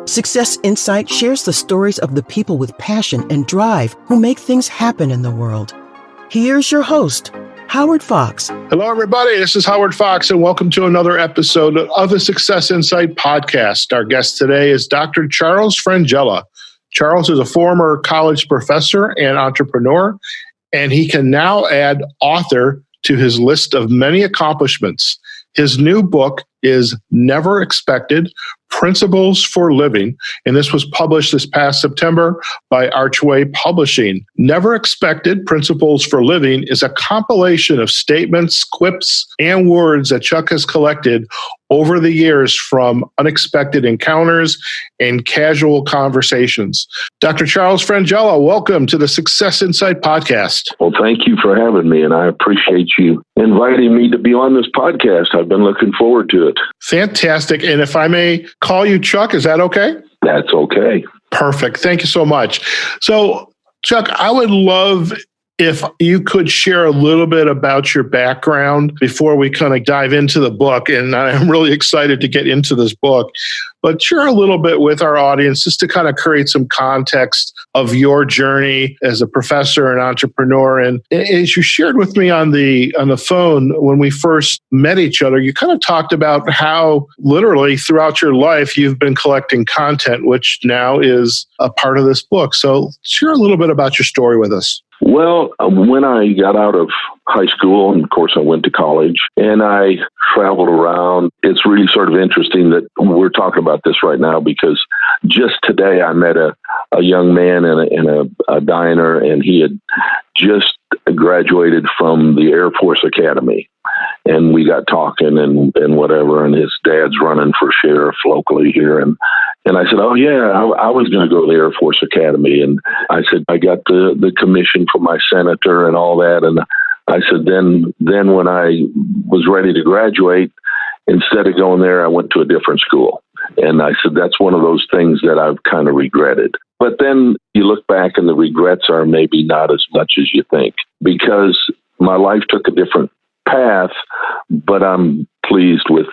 Success Insight shares the stories of the people with passion and drive who make things happen in the world. Here's your host, Howard Fox. Hello, everybody. This is Howard Fox, and welcome to another episode of the Success Insight podcast. Our guest today is Dr. Charles Frangella. Charles is a former college professor and entrepreneur, and he can now add author to his list of many accomplishments. His new book is Never Expected: Principles for Living, and this was published this past September by Archway Publishing. Never Expected: Principles for Living is a compilation of statements, quips, and words that Chuck has collected over the years from unexpected encounters and casual conversations. Dr. Charles Frangella, welcome to the Success Insight podcast. Well, thank you for having me, and I appreciate you inviting me to be on this podcast. I've been looking forward to it. Fantastic. And if I may call you Chuck, is that okay? That's okay. Perfect. Thank you so much. So, Chuck, I would love if you could share a little bit about your background before we kind of dive into the book. And I'm really excited to get into this book. But share a little bit with our audience just to kind of create some context of your journey as a professor and entrepreneur. And as you shared with me on the phone when we first met each other, you kind of talked about how literally throughout your life you've been collecting content, which now is a part of this book. So share a little bit about your story with us. Well, when I got out of high school, and of course I went to college, and I traveled around, it's really sort of interesting that we're talking about this right now because just today I met a young man in a diner, and he had just graduated from the Air Force Academy. And we got talking and whatever, and his dad's running for sheriff locally here. And I said, oh, yeah, I was going to go to the Air Force Academy. And I said, I got the commission from my senator and all that. And I said, then when I was ready to graduate, instead of going there, I went to a different school. And I said, that's one of those things that I've kind of regretted. But then you look back and the regrets are maybe not as much as you think, because my life took a different path, but I'm pleased with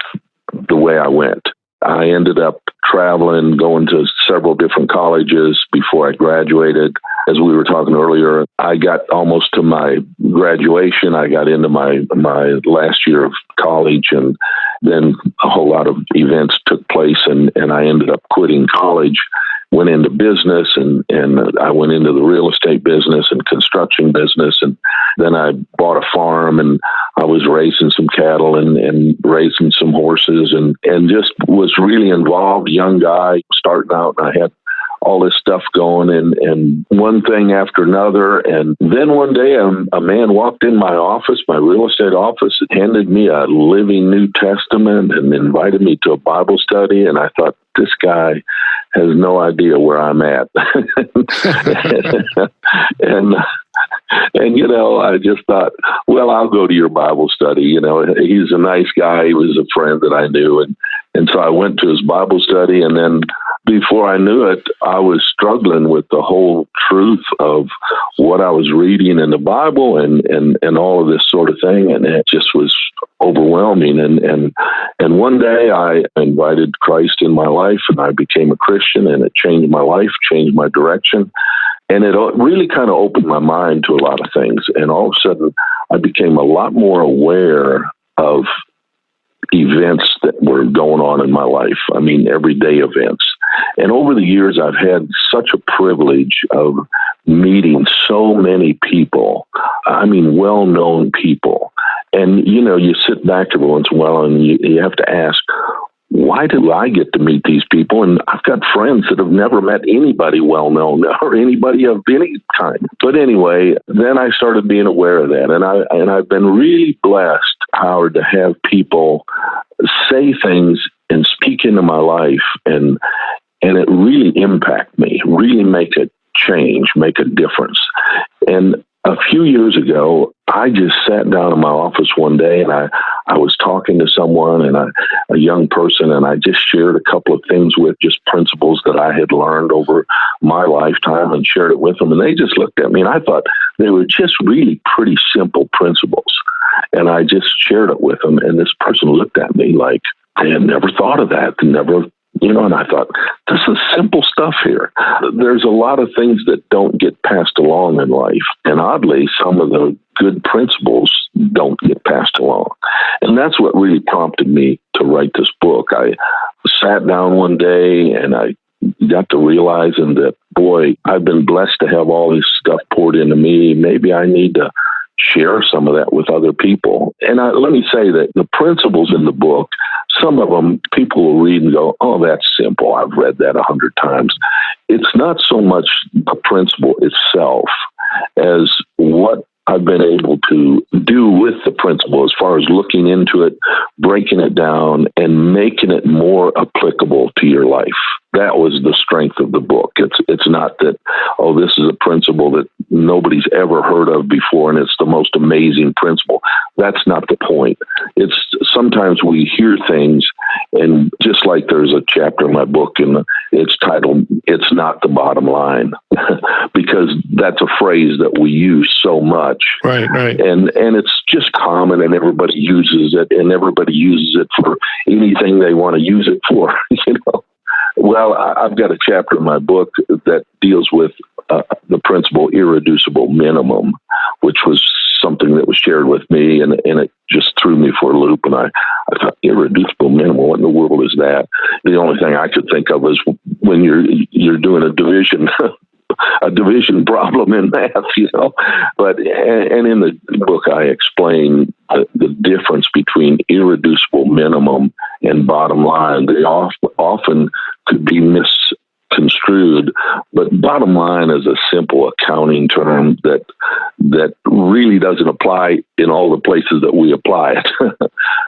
the way I went. I ended up traveling, going to several different colleges before I graduated. As we were talking earlier, I got almost to my graduation. I got into my last year of college, and then a whole lot of events took place, and I ended up quitting college, went into business, and I went into the real estate business and construction business, and then I bought a farm, and I was raising some cattle and raising some horses, and just was really involved, young guy starting out, and I had all this stuff going, and one thing after another. And then one day a man walked in my office, my real estate office, and handed me a living New Testament and invited me to a Bible study. And I thought, this guy has no idea where I'm at. And, I just thought, well, I'll go to your Bible study. He's a nice guy. He was a friend that I knew. And so I went to his Bible study, and then before I knew it, I was struggling with the whole truth of what I was reading in the Bible and all of this sort of thing. And it just was overwhelming. And one day I invited Christ in my life, and I became a Christian, and it changed my life, changed my direction. And it really kind of opened my mind to a lot of things. And all of a sudden, I became a lot more aware of events that were going on in my life. I mean, everyday events. And over the years, I've had such a privilege of meeting so many people. I mean, well-known people. And, you sit back every once in a while and you have to ask, why do I get to meet these people? And I've got friends that have never met anybody well-known or anybody of any kind. But anyway, then I started being aware of that. And I've been really blessed, Howard, to have people say things and speak into my life and it really impact me, really make a change, make a difference. And a few years ago, I just sat down in my office one day and I was talking to someone and a young person, and I just shared a couple of things with just principles that I had learned over my lifetime and shared it with them. And they just looked at me and I thought they were just really pretty simple principles. And I just shared it with them. And this person looked at me like they had never thought of that, never And I thought, this is simple stuff here. There's a lot of things that don't get passed along in life. And oddly, some of the good principles don't get passed along. And that's what really prompted me to write this book. I sat down one day and I got to realizing that, boy, I've been blessed to have all this stuff poured into me. Maybe I need to share some of that with other people. And let me say that the principles in the book, some of them people will read and go, oh, that's simple. I've read that 100 times. It's not so much the principle itself as what I've been able to do with the principle as far as looking into it, breaking it down, and making it more applicable to your life. That was the strength of the book. It's not that, oh, this is a principle that nobody's ever heard of before and it's the most amazing principle. That's not the point. It's sometimes we hear things, and just like there's a chapter in my book and it's titled, "It's Not the Bottom Line," because that's a phrase that we use so much. Right. And it's just common, and everybody uses it, and everybody uses it for anything they want to use it for, Well, I've got a chapter in my book that deals with the principle irreducible minimum, which was something that was shared with me, and it just threw me for a loop. And I thought, irreducible minimum, what in the world is that? The only thing I could think of is when you're doing a division problem in math, But and in the book, I explain the difference between irreducible minimum and bottom line. They often could be misconstrued, but bottom line is a simple accounting term that really doesn't apply in all the places that we apply it.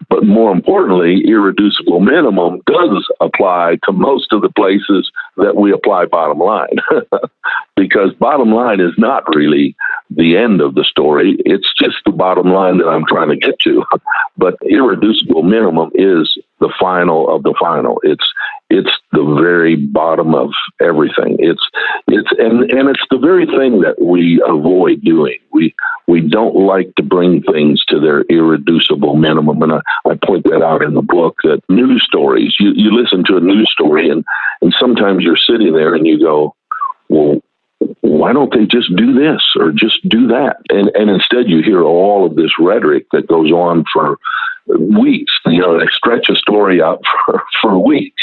But more importantly, irreducible minimum does apply to most of the places that we apply bottom line. Because bottom line is not really the end of the story. It's just the bottom line that I'm trying to get to. But irreducible minimum is the final of the final. It's the very bottom of everything. It's the very thing that we avoid doing. We don't like to bring things to their irreducible minimum. And I point that out in the book, that news stories, you listen to a news story and sometimes you're sitting there and you go, well, why don't they just do this or just do that? And instead you hear all of this rhetoric that goes on for weeks. They stretch a story out for weeks.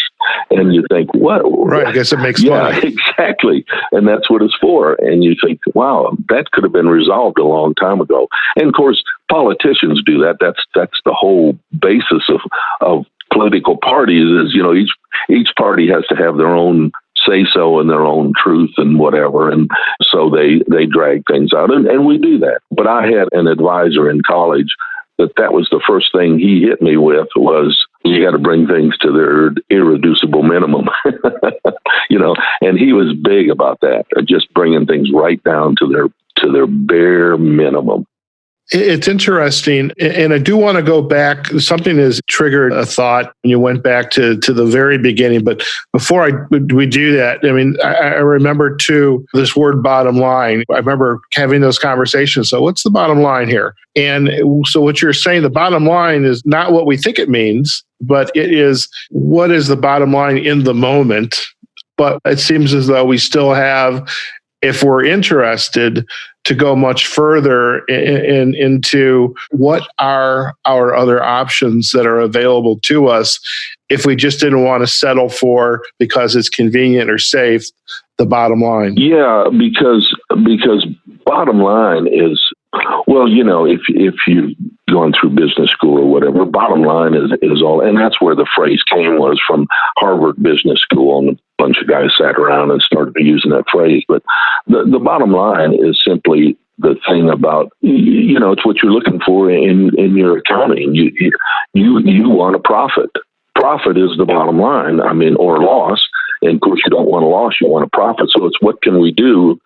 And you think, what? Right, I guess it makes money. Yeah, exactly. And that's what it's for. And you think, wow, that could have been resolved a long time ago. And of course, politicians do that. That's the whole basis of political parties is, each party has to have their own say-so and their own truth and whatever. And so they drag things out. And we do that. But I had an advisor in college that was the first thing he hit me with was, you got to bring things to their irreducible minimum, and he was big about that, just bringing things right down to their bare minimum. It's interesting, and I do want to go back. Something has triggered a thought when you went back to the very beginning. But before we do that, I mean, I remember too this word bottom line. I remember having those conversations. So what's the bottom line here? And so what you're saying, the bottom line is not what we think it means, but it is what is the bottom line in the moment. But it seems as though we still have, if we're interested, to go much further into what are our other options that are available to us if we just didn't want to settle for, because it's convenient or safe, the bottom line. Yeah, because bottom line is, well, if you've gone through business school or whatever, bottom line is all, and that's where the phrase came, was from Harvard Business School, and a bunch of guys sat around and started using that phrase. But the bottom line is simply the thing about, it's what you're looking for in your accounting. You want a profit. Profit is the bottom line, or loss. And of course, you don't want a loss, you want a profit. So it's what can we do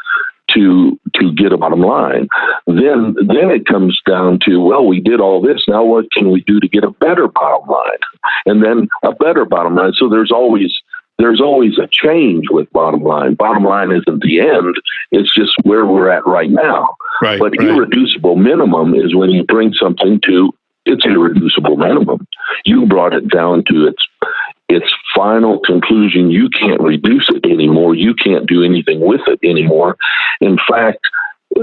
to get a bottom line? Then it comes down to, well, we did all this. Now what can we do to get a better bottom line? And then a better bottom line. So there's always a change with bottom line. Bottom line isn't the end. It's just where we're at right now. Right, but irreducible minimum is when you bring something to its irreducible minimum. You brought it down to its final conclusion. You can't reduce it anymore. You can't do anything with it anymore. In fact,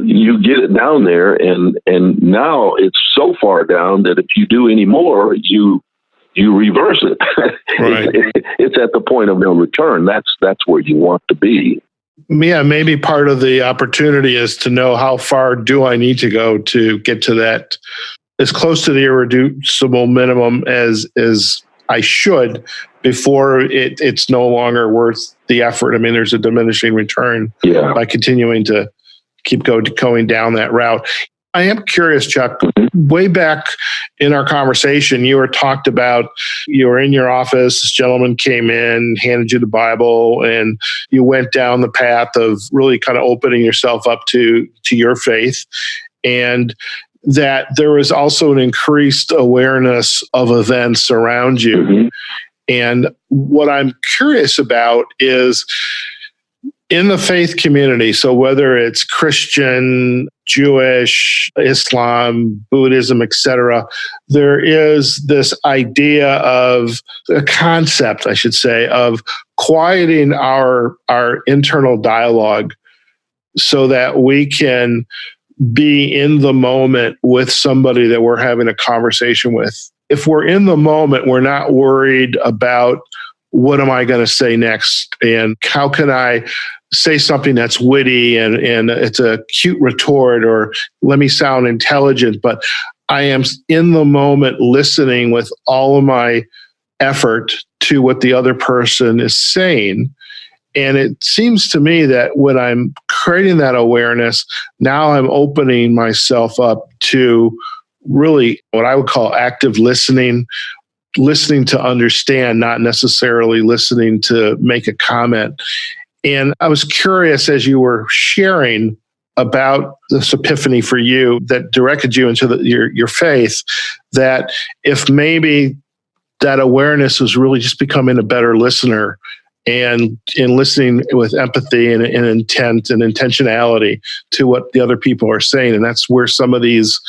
you get it down there, and now it's so far down that if you do any more, you reverse it. Right. It's at the point of no return. That's where you want to be. Yeah, maybe part of the opportunity is to know how far do I need to go to get to that, as close to the irreducible minimum as I should, before it's no longer worth the effort. I mean, there's a diminishing return by continuing to keep going down that route. I am curious, Chuck, way back in our conversation, you were talked about, you were in your office, this gentleman came in, handed you the Bible, and you went down the path of really kind of opening yourself up to your faith. And that there was also an increased awareness of events around you. Mm-hmm. And what I'm curious about is, in the faith community, so whether it's Christian, Jewish, Islam, Buddhism, etc., there is this idea of a concept, I should say, of quieting our internal dialogue so that we can be in the moment with somebody that we're having a conversation with. If we're in the moment, we're not worried about what am I going to say next, and how can I say something that's witty and it's a cute retort, or let me sound intelligent, but I am in the moment listening with all of my effort to what the other person is saying. And it seems to me that when I'm creating that awareness, now I'm opening myself up to really what I would call active listening to understand, not necessarily listening to make a comment. And I was curious, as you were sharing about this epiphany for you that directed you into your faith, that if maybe that awareness was really just becoming a better listener and in listening with empathy and intent and intentionality to what the other people are saying. And that's where some of these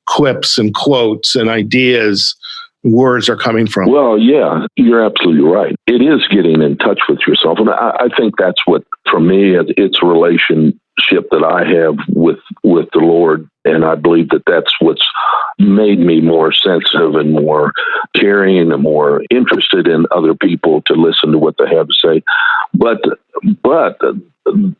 quips and quotes and ideas, words are coming from. Well, yeah, you're absolutely right. It is getting in touch with yourself. And I think that's what, for me, it's a relationship that I have with the Lord. And I believe that that's what's made me more sensitive and more caring and more interested in other people to listen to what they have to say. But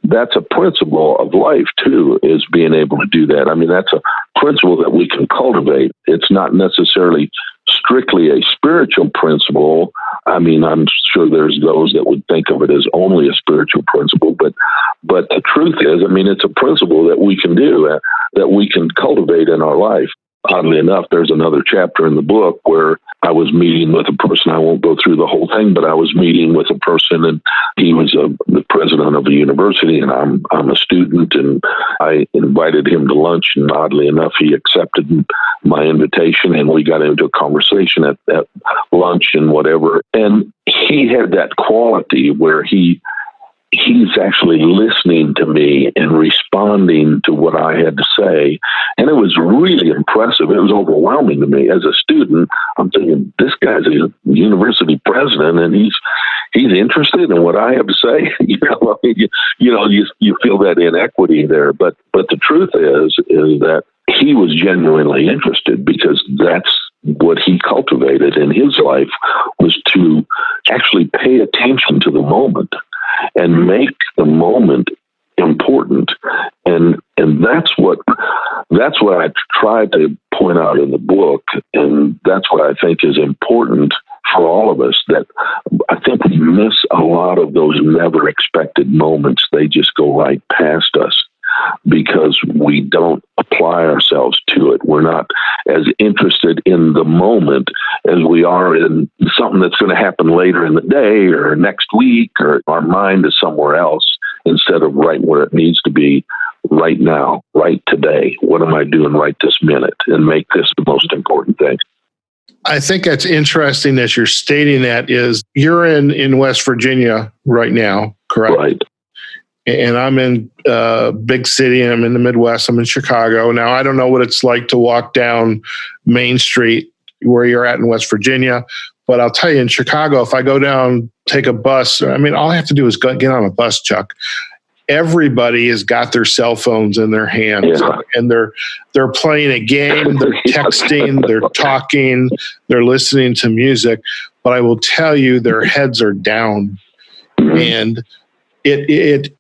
that's a principle of life, too, is being able to do that. I mean, that's a principle that we can cultivate. It's not necessarily strictly a spiritual principle. I mean, I'm sure there's those that would think of it as only a spiritual principle, but the truth is, I mean, it's a principle that we can do, that we can cultivate in our life. Oddly enough, there's another chapter in the book where I was meeting with a person. I won't go through the whole thing, but I was meeting with a person, and he was the president of a university, and I'm a student, and I invited him to lunch, and oddly enough, he accepted my invitation, and we got into a conversation at lunch and whatever. And he had that quality where he's actually listening to me and responding to what I had to say. And it was really impressive. It was overwhelming to me. As a student, I'm thinking, this guy's a university president and he's interested in what I have to say. You feel that inequity there. But the truth is that he was genuinely interested, because that's what he cultivated in his life, was to actually pay attention to the moment and make the moment important. And that's what I tried to point out in the book. And that's what I think is important for all of us, that I think we miss a lot of those never expected moments. They just go right past us because we don't apply ourselves to it. We're not as interested in the moment as we are in something that's going to happen later in the day or next week, or our mind is somewhere else instead of right where it needs to be, right now, right today. What am I doing right this minute? And make this the most important thing. I think that's interesting as you're stating that. Is you're in West Virginia right now, correct? Right. And I'm in a big city. I'm in the Midwest. I'm in Chicago. Now, I don't know what it's like to walk down Main Street where you're at in West Virginia, But I'll tell you, in Chicago, if I go down, take a bus, I mean, all I have to do is get on a bus, Chuck. Everybody has got their cell phones in their hands, and they're playing a game, they're texting, they're talking, they're listening to music. But I will tell you, their heads are down, and it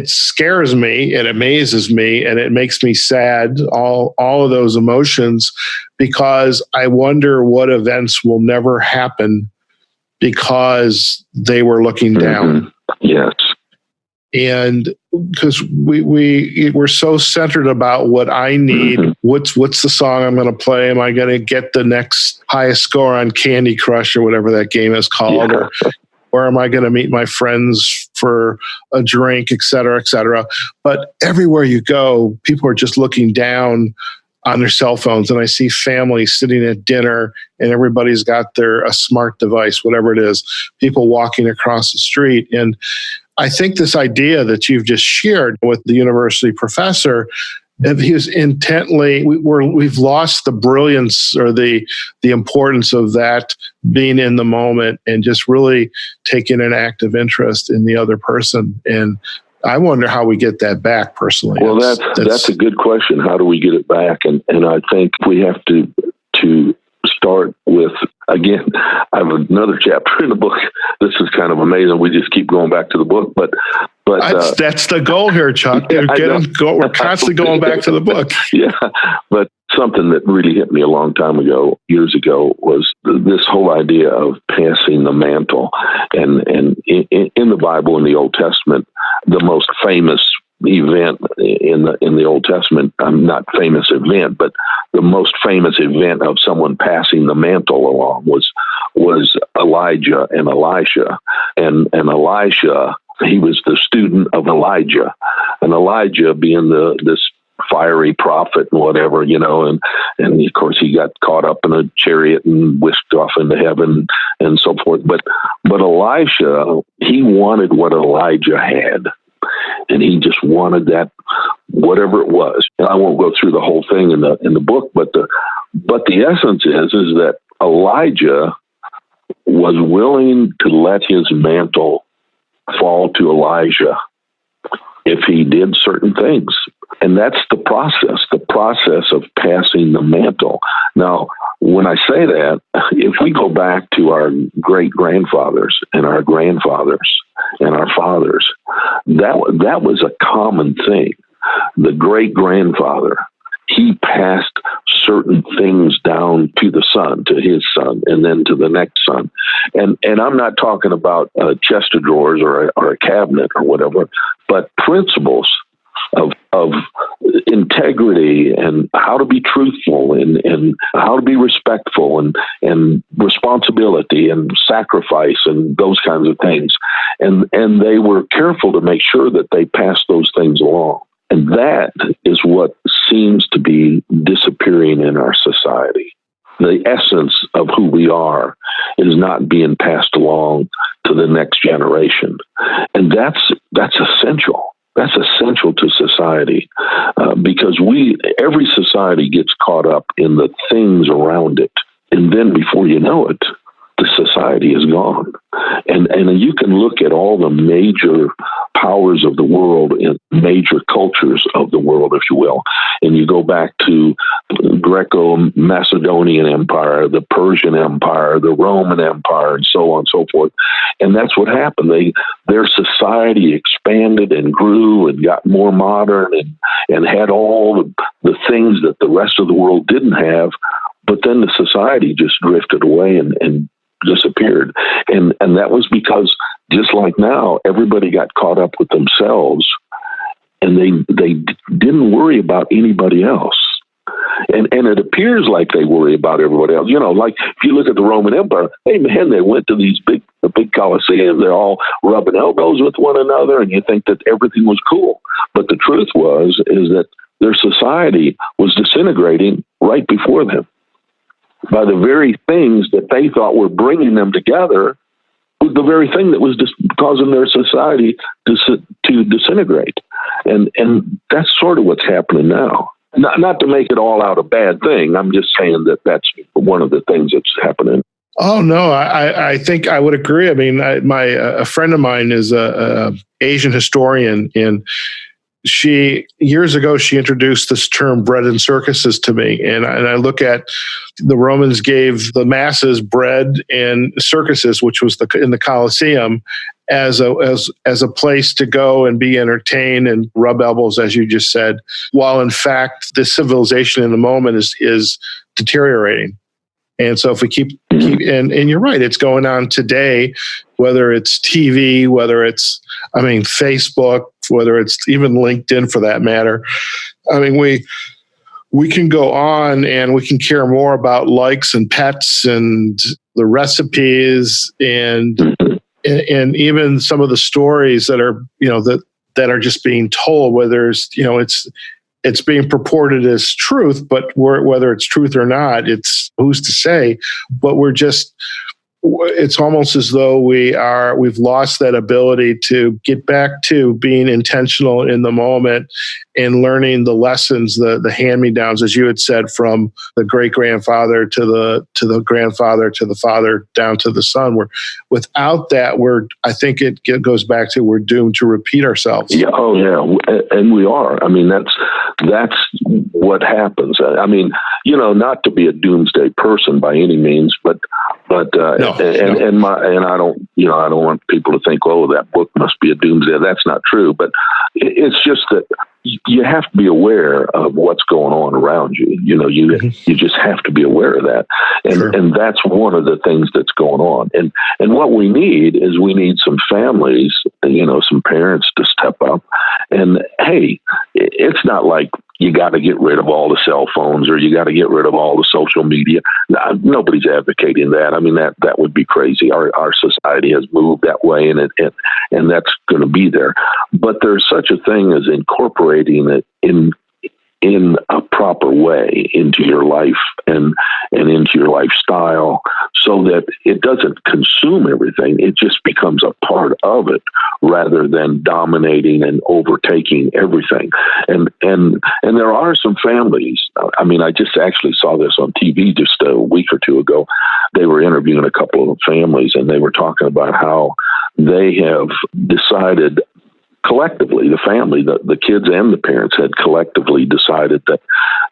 scares me, it amazes me, and it makes me sad. All of those emotions, because I wonder what events will never happen because they were looking down. Yes. And because we're so centered about what I need, what's the song I'm going to play? Am I going to get the next highest score on Candy Crush or whatever that game is called? Yeah. Or am I going to meet my friends for a drink, et cetera, et cetera? But everywhere you go, people are just looking down on their cell phones. And I see families sitting at dinner and everybody's got a smart device, whatever it is, people walking across the street. And I think this idea that you've just shared with the university professor, if he was intently, we've lost the brilliance or the importance of that being in the moment and just really taking an active interest in the other person. And I wonder how we get that back personally. Well, that's a good question. How do we get it back? And I think we have to start with, again, I have another chapter in the book. This is kind of amazing. We just keep going back to the book, but that's the goal here, Chuck. We're constantly going back to the book. Yeah, but something that really hit me a long time ago, years ago, was this whole idea of passing the mantle. And in the Bible, in the Old Testament, the most famous event in the Old Testament, not famous event, but the most famous event of someone passing the mantle along was Elijah and Elisha. And Elisha, he was the student of Elijah, and Elijah being this fiery prophet and whatever, and of course he got caught up in a chariot and whisked off into heaven and so forth. But Elisha, he wanted what Elijah had. And he just wanted that, whatever it was. And I won't go through the whole thing in the book, but the essence is that Elijah was willing to let his mantle fall to Elijah if he did certain things. And that's the process of passing the mantle. Now, when I say that, if we go back to our great-grandfathers and our grandfathers and our fathers, that was a common thing. The great-grandfather, he passed certain things down to the son, to his son, and then to the next son. And I'm not talking about a chest of drawers or a cabinet or whatever, but principles of integrity and how to be truthful and how to be respectful and responsibility and sacrifice and those kinds of things. And they were careful to make sure that they passed those things along. And that is what seems to be disappearing in our society. The essence of who we are is not being passed along to the next generation. And that's essential. That's essential to society because every society gets caught up in the things around it. And then before you know it, the society is gone. And you can look at all the major powers of the world and major cultures of the world, if you will. And you go back to the Greco-Macedonian Empire, the Persian Empire, the Roman Empire, and so on and so forth. And that's what happened. Their society expanded and grew and got more modern and had all the things that the rest of the world didn't have. But then the society just drifted away and disappeared. And that was because, just like now, everybody got caught up with themselves and they didn't worry about anybody else. And it appears like they worry about everybody else. Like if you look at the Roman Empire, hey man, they went to the big Colosseum, they're all rubbing elbows with one another, and you think that everything was cool. But the truth is that their society was disintegrating right before them. By the very things that they thought were bringing them together, was the very thing that was just causing their society to disintegrate. And that's sort of what's happening now. Not to make it all out a bad thing. I'm just saying that that's one of the things that's happening. Oh no, I think I would agree. I mean, a friend of mine is a Asian historian, and she years ago she introduced this term bread and circuses to me, and I look at the Romans gave the masses bread and circuses, which was in the Colosseum, as a place to go and be entertained and rub elbows, as you just said, while in fact the civilization in the moment is deteriorating. And so if we keep and you're right, it's going on today, whether it's TV, whether it's, Facebook, whether it's even LinkedIn for that matter. I mean, we can go on and we can care more about likes and pets and the recipes and even some of the stories that are, that are just being told, whether it's being purported as truth, but whether it's truth or not, it's who's to say. But it's almost as though we've lost that ability to get back to being intentional in the moment and learning the lessons, the hand-me-downs, as you had said, from the great-grandfather to the grandfather to the father down to the son. Without that, I think it goes back to we're doomed to repeat ourselves. Yeah. Oh, yeah. And we are. I mean, that's what happens. I mean, not to be a doomsday person by any means, but no. And I don't want people to think, oh, that book must be a doomsday. That's not true. But it's just that you have to be aware of what's going on around you. You just have to be aware of that. And that's one of the things that's going on. And what we need is some families, some parents to step up. And hey, it's not like you got to get rid of all the cell phones or you got to get rid of all the social media. Nobody's advocating that. I mean, that would be crazy. Our society has moved that way, and that's going to be there. But there's such a thing as incorporating it in a proper way into your life and into your lifestyle, so that it doesn't consume everything. It just becomes a part of it rather than dominating and overtaking everything. And there are some families. I mean, I just actually saw this on TV just a week or two ago. They were interviewing a couple of families, and they were talking about how they have decided collectively, the family, the kids and the parents had collectively decided that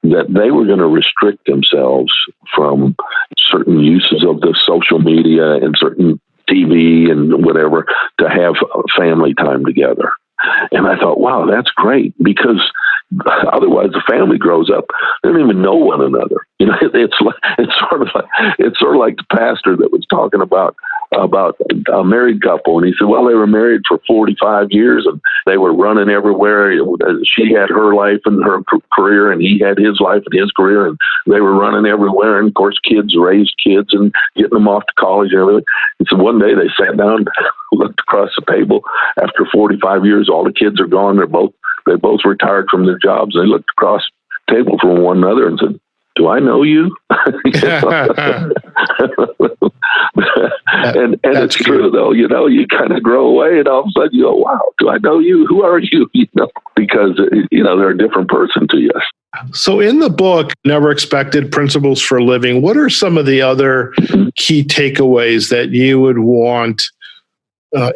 they were going to restrict themselves from certain uses of the social media and certain TV and whatever to have family time together. And I thought, wow, that's great, because otherwise the family grows up, they don't even know one another. It's sort of like the pastor that was talking about a married couple, and he said, well, they were married for 45 years and they were running everywhere. She had her life and her career, and he had his life and his career, and they were running everywhere. And of course, kids raised kids and getting them off to college and everything. He said one day they sat down, looked across the table. After 45 years, all the kids are gone. They both retired from their jobs. They looked across the table from one another and said, do I know you? and it's true, though. You kind of grow away, and all of a sudden you go, wow, do I know you? Who are you? Because, they're a different person to you. So in the book, Never Expected Principles for Living, what are some of the other key takeaways that you would want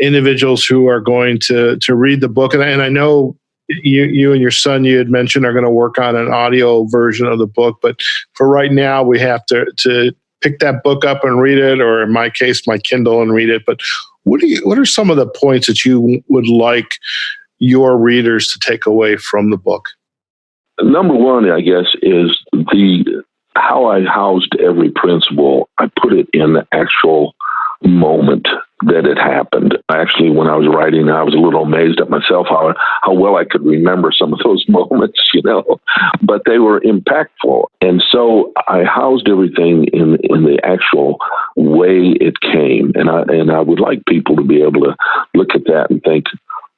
individuals who are going to read the book? And I know you and your son, you had mentioned, are going to work on an audio version of the book. But for right now, we have to pick that book up and read it, or in my case, my Kindle, and read it. But what are some of the points that you would like your readers to take away from the book? Number one, I guess, is how I housed every principle. I put it in the actual moment that it happened. Actually, when I was writing, I was a little amazed at myself how well I could remember some of those moments, but they were impactful. And so I housed everything in the actual way it came. And I would like people to be able to look at that and think,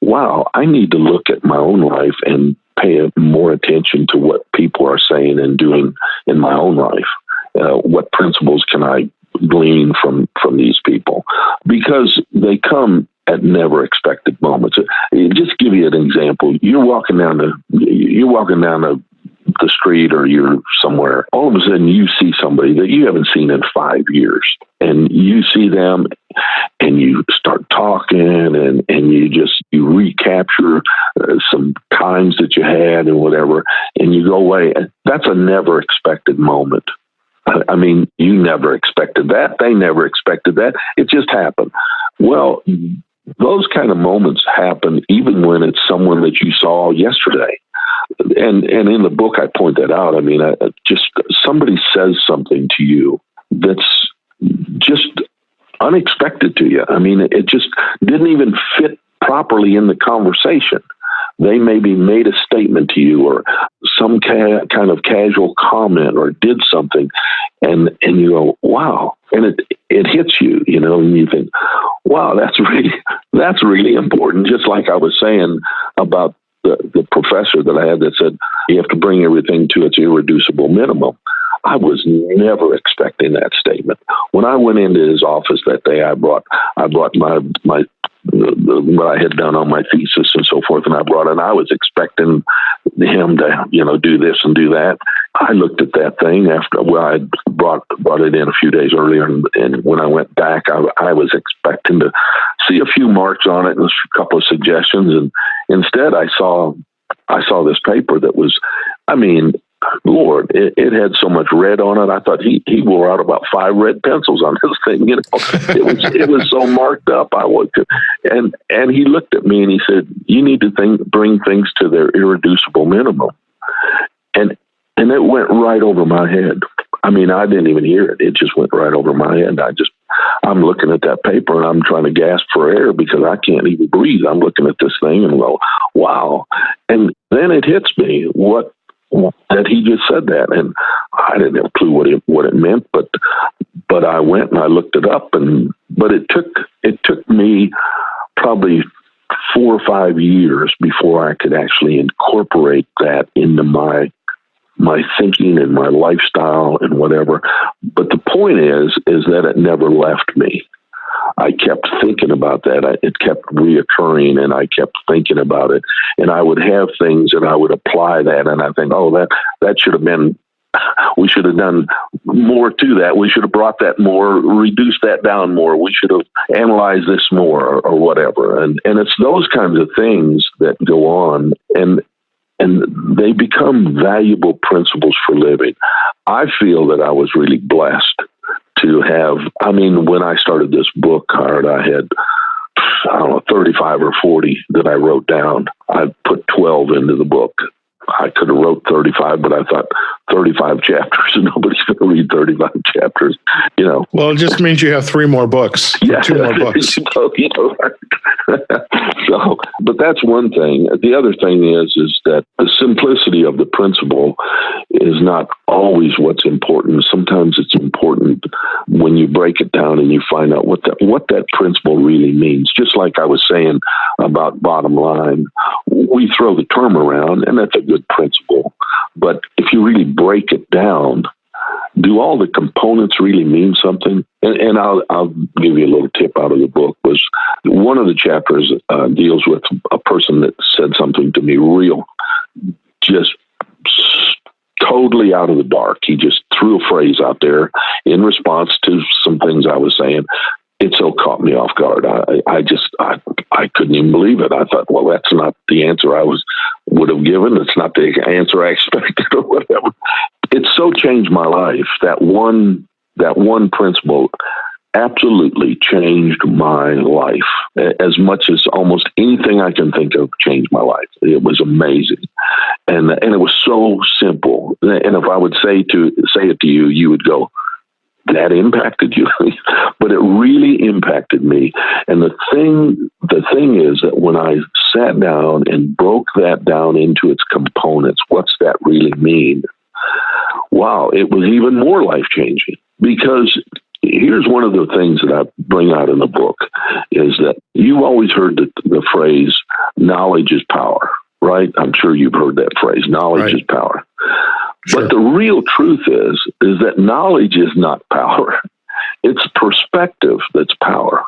wow, I need to look at my own life and pay more attention to what people are saying and doing in my own life. What principles can I glean from these people? Because they come at never expected moments. Just give you an example. You're walking down the the street or you're somewhere, all of a sudden you see somebody that you haven't seen in 5 years, and you see them and you start talking and you recapture some times that you had and whatever, and you go away. That's a never expected moment. I mean, you never expected that. They never expected that. It just happened. Well, those kind of moments happen even when it's someone that you saw yesterday. And in the book, I point that out. I mean, just somebody says something to you that's just unexpected to you. I mean, it just didn't even fit properly in the conversation. They maybe made a statement to you or some kind of casual comment or did something, and you go, wow. And it hits you, and you think, wow, that's really important. Just like I was saying about the professor that I had that said, you have to bring everything to its irreducible minimum. I was never expecting that statement. When I went into his office that day, I brought my what I had done on my thesis and so forth, and I brought it. And I was expecting him to, do this and do that. I looked at that thing after I brought it in a few days earlier, and when I went back, I was expecting to see a few marks on it and a couple of suggestions, and instead I saw this paper that was, I mean, Lord, it had so much red on it. I thought he wore out about 5 red pencils on this thing. It was so marked up. And he looked at me and he said, "You need to bring things to their irreducible minimum." And it went right over my head. I mean, I didn't even hear it. It just went right over my head. I'm looking at that paper and I'm trying to gasp for air because I can't even breathe. I'm looking at this thing and go, wow. And then it hits me that he just said that, and I didn't have a clue what it meant, but I went and I looked it up, but it took me probably 4 or 5 years before I could actually incorporate that into my thinking and my lifestyle and whatever. But the point is that it never left me. I kept thinking about that. It kept reoccurring, and I kept thinking about it. And I would have things, and I would apply that, and I think, oh, that should have been. We should have done more to that. We should have brought that more, reduced that down more. We should have analyzed this more, or whatever. And it's those kinds of things that go on, and they become valuable principles for living. I feel that I was really blessed to have, I mean, when I started this book, Howard, I had, 35 or 40 that I wrote down. I put 12 into the book. I could have wrote 35, but I thought 35 chapters, and nobody's going to read 35 chapters, Well, it just means you have 3 more books. Yeah, 2 more books. So, but that's one thing. The other thing is that the simplicity of the principle is not always what's important. Sometimes it's important when you break it down and you find out what that principle really means. Just like I was saying about bottom line, we throw the term around, and that's a good principle. But if you really break it down, do all the components really mean something? And I'll give you a little tip out of the book. Was one of the chapters deals with a person that said something to me real, just totally out of the dark. He just threw a phrase out there in response to some things I was saying. It so caught me off guard. I couldn't even believe it. I thought, well, that's not the answer I would have given. It's not the answer I expected or whatever. It so changed my life. That one principle absolutely changed my life as much as almost anything I can think of changed my life. It was amazing. And it was so simple. And if I would say it to you, you would go, that impacted you. But it really impacted me. And the thing is that when I sat down and broke that down into its components, what's that really mean? Wow, it was even more life-changing. Because here's one of the things that I bring out in the book is that you've always heard the phrase, knowledge is power, right? I'm sure you've heard that phrase, knowledge is power. Sure. But the real truth is that knowledge is not power. It's perspective that's power.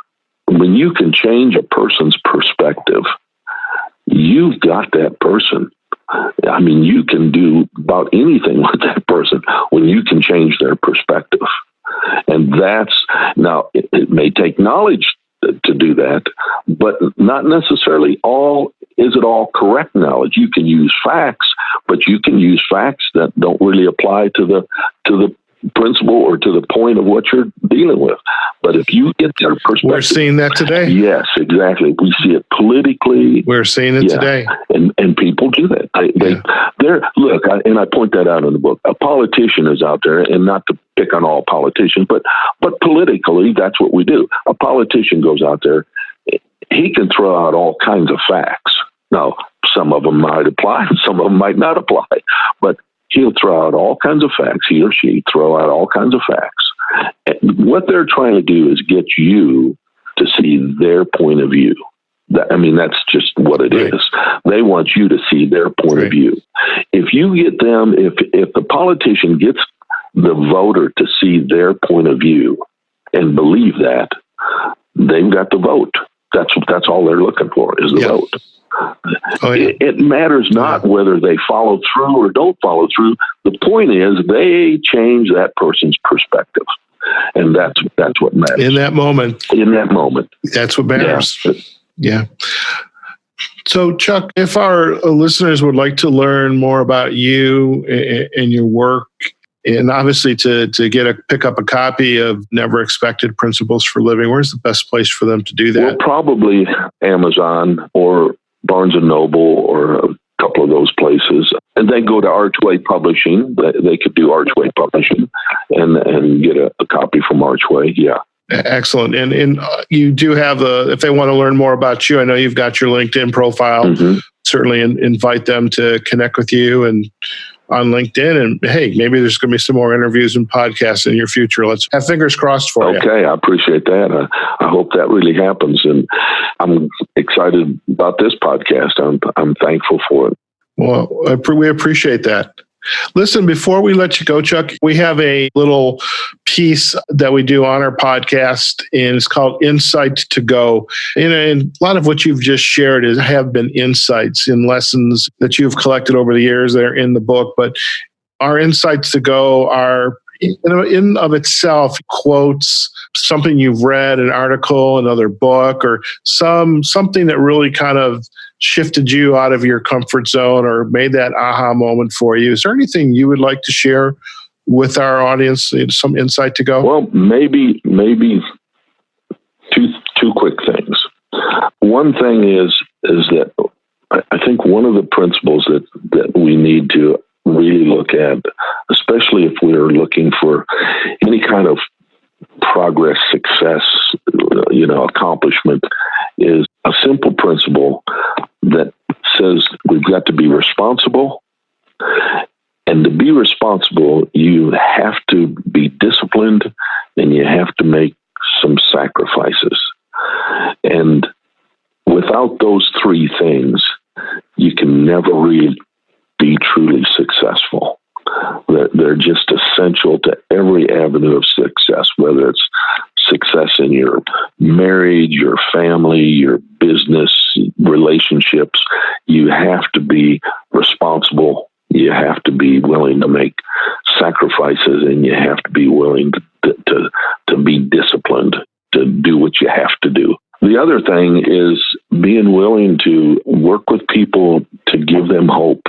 When you can change a person's perspective, you've got that person. I mean, you can do about anything with that person when you can change their perspective. And now it may take knowledge to do that, but not necessarily is it all correct knowledge. You can use facts, but you can use facts that don't really apply to the principle or to the point of what you're dealing with. But if you get their perspective, we're seeing that today. Yes, exactly. We see it politically. We're seeing it today, and people do that. And I point that out in the book. A politician is out there, and not to pick on all politicians, but politically, that's what we do. A politician goes out there. He can throw out all kinds of facts. Now, some of them might apply, some of them might not apply, but he'll throw out all kinds of facts. He or she throw out all kinds of facts. And what they're trying to do is get you to see their point of view. That's just what it is. They want you to see their point of view. If you get them, if the politician gets the voter to see their point of view and believe that, they've got the vote. That's all they're looking for is the vote. It matters not whether they follow through or don't follow through. The point is they change that person's perspective, and that's what matters in that moment. That's what matters. Yeah. So, Chuck, if our listeners would like to learn more about you and your work, and obviously to pick up a copy of Never Expected Principles for Living, where's the best place for them to do that? Well, probably Amazon or Barnes & Noble or a couple of those places. And then go to Archway Publishing. They could do Archway Publishing and get a copy from Archway. Yeah. Excellent. And you do have if they want to learn more about you, I know you've got your LinkedIn profile. Mm-hmm. Certainly invite them to connect with you and on LinkedIn. And hey, maybe there's going to be some more interviews and podcasts in your future. Let's have fingers crossed for you. Okay, I appreciate that. I hope that really happens. And I'm excited about this podcast. I'm thankful for it. Well, we appreciate that. Listen, before we let you go, Chuck, we have a little piece that we do on our podcast, and it's called Insight to Go. And a lot of what you've just shared have been insights and lessons that you've collected over the years that are in the book. But our Insights to Go are, in of itself, quotes, something you've read, an article, another book, or something that really kind of shifted you out of your comfort zone or made that aha moment for you. Is there anything you would like to share with our audience, some insight to go? Well, maybe two quick things. One thing is that I think one of the principles that we need to really look at, especially if we're looking for any kind of progress, success, accomplishment, is a simple principle that says we've got to be responsible. And to be responsible, you have to be disciplined and you have to make some sacrifices. And without those three things, you can never really be truly successful. They're just essential to every avenue of success, whether it's success in your marriage, your family, your business, relationships. You have to be responsible. You have to be willing to make sacrifices, and you have to be willing to be disciplined, to do what you have to do. The other thing is being willing to work with people to give them hope,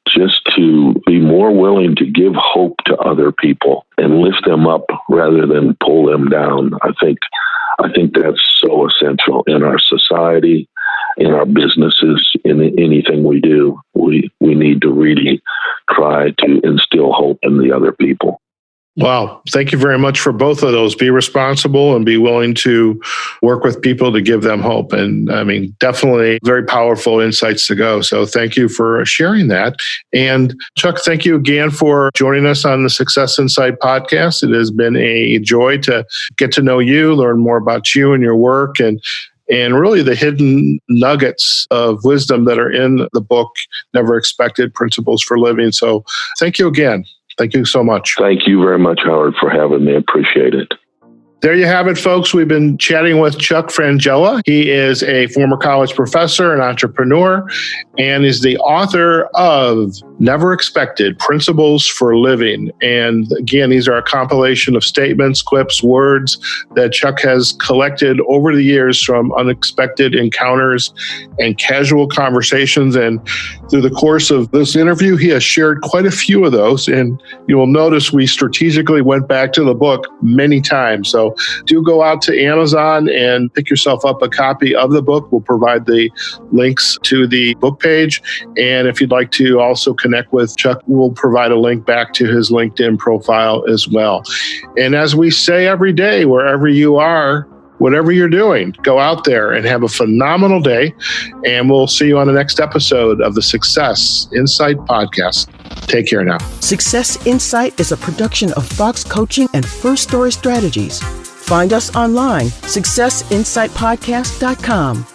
just to be more willing to give hope to other people and lift them up rather than pull them down. I think that's so essential in our society, in our businesses, in anything we do. We need to really try to instill hope in the other people. Wow. Thank you very much for both of those. Be responsible and be willing to work with people to give them hope. And definitely very powerful insights to go. So thank you for sharing that. And Chuck, thank you again for joining us on the Success Insight podcast. It has been a joy to get to know you, learn more about you and your work, and really the hidden nuggets of wisdom that are in the book, Never Expected Principles for Living. So thank you again. Thank you so much. Thank you very much, Howard, for having me. I appreciate it. There you have it, folks. We've been chatting with Chuck Frangella. He is a former college professor and entrepreneur and is the author of Never Expected: Principles for Living. And again, these are a compilation of statements, quips, words that Chuck has collected over the years from unexpected encounters and casual conversations. And through the course of this interview, he has shared quite a few of those. And you will notice we strategically went back to the book many times. So do go out to Amazon and pick yourself up a copy of the book. We'll provide the links to the book page. And if you'd like to also connect with Chuck, we'll provide a link back to his LinkedIn profile as well. And as we say every day, wherever you are, whatever you're doing, go out there and have a phenomenal day. And we'll see you on the next episode of the Success Insight Podcast. Take care now. Success Insight is a production of Fox Coaching and First Story Strategies. Find us online, successinsightpodcast.com.